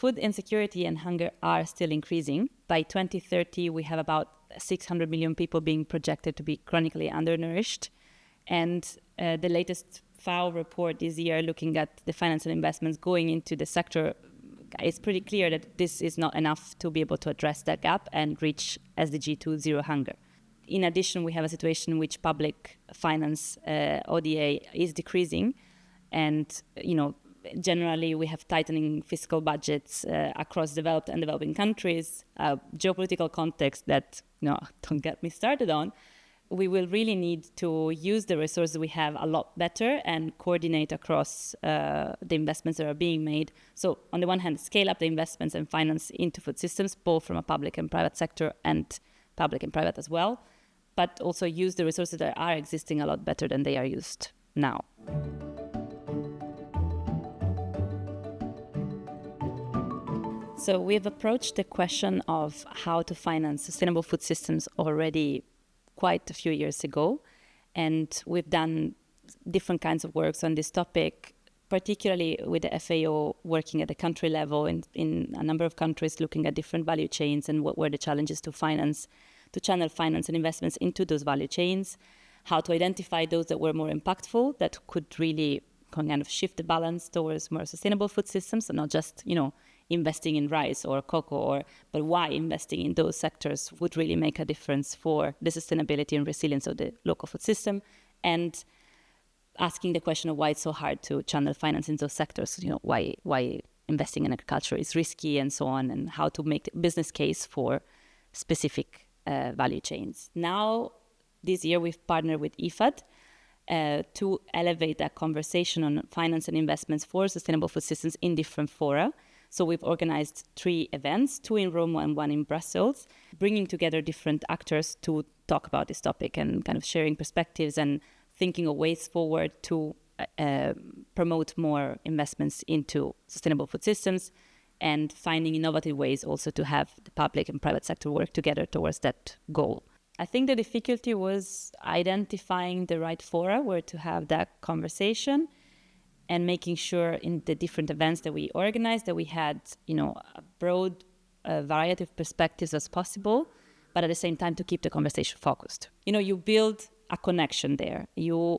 food insecurity and hunger are still increasing. By 2030, we have about 600 million people being projected to be chronically undernourished. And the latest FAO report this year, looking at the finance and investments going into the sector, it's pretty clear that this is not enough to be able to address that gap and reach SDG 2 zero hunger. In addition, we have a situation in which public finance ODA is decreasing, and generally we have tightening fiscal budgets across developed and developing countries, geopolitical context that don't get me started on. We will really need to use the resources we have a lot better and coordinate across the investments that are being made. So on the one hand, scale up the investments and finance into food systems, both from a public and private sector, and public and private as well, but also use the resources that are existing a lot better than they are used now. So we've approached the question of how to finance sustainable food systems already quite a few years ago. And we've done different kinds of works on this topic, particularly with the FAO working at the country level in a number of countries, looking at different value chains and what were the challenges to channel finance and investments into those value chains, how to identify those that were more impactful, that could really kind of shift the balance towards more sustainable food systems, and not just, investing in rice or cocoa, but why investing in those sectors would really make a difference for the sustainability and resilience of the local food system, and asking the question of why it's so hard to channel finance in those sectors, why investing in agriculture is risky and so on, and how to make the business case for specific value chains. Now, this year, we've partnered with IFAD to elevate that conversation on finance and investments for sustainable food systems in different fora. So we've organized 3 events, 2 in Rome and 1 in Brussels, bringing together different actors to talk about this topic and kind of sharing perspectives and thinking of ways forward to promote more investments into sustainable food systems, and finding innovative ways also to have the public and private sector work together towards that goal. I think the difficulty was identifying the right fora where to have that conversation, and making sure in the different events that we organized that we had, a broad variety of perspectives as possible, but at the same time to keep the conversation focused. You build a connection there. You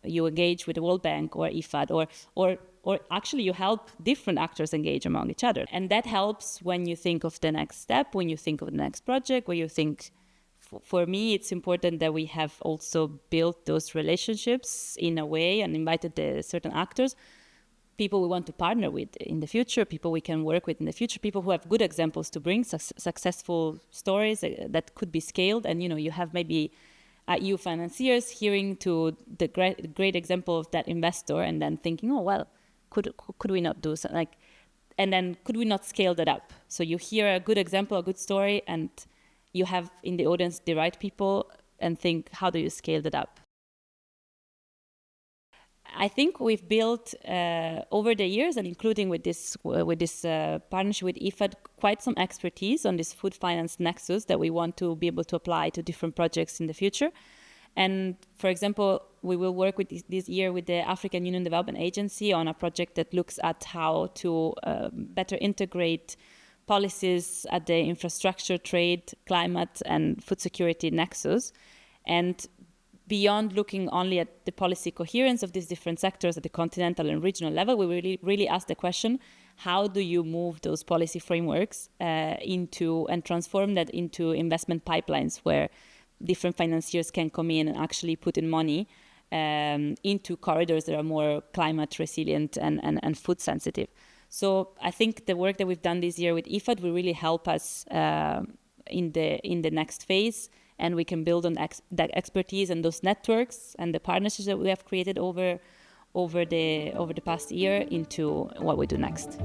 engage with the World Bank or IFAD, or actually you help different actors engage among each other. And that helps when you think of the next step, when you think of the next project, where you think, for me, it's important that we have also built those relationships in a way and invited the certain actors, people we want to partner with in the future, people we can work with in the future, people who have good examples to bring, successful stories that could be scaled. And, you have maybe EU financiers hearing to the great example of that investor and then thinking, oh, well, could we not do something and then could we not scale that up? So you hear a good example, a good story, and you have in the audience the right people and think, how do you scale that up? I think we've built over the years, and including with this partnership with IFAD, quite some expertise on this food finance nexus that we want to be able to apply to different projects in the future. And for example, we will work with this year with the African Union Development Agency on a project that looks at how to better integrate policies at the infrastructure, trade, climate, and food security nexus. And beyond looking only at the policy coherence of these different sectors at the continental and regional level, we really ask the question, how do you move those policy frameworks into and transform that into investment pipelines where different financiers can come in and actually put in money into corridors that are more climate resilient and food sensitive. So I think the work that we've done this year with IFAD will really help us in the next phase, and we can build on that expertise and those networks and the partnerships that we have created over the past year into what we do next.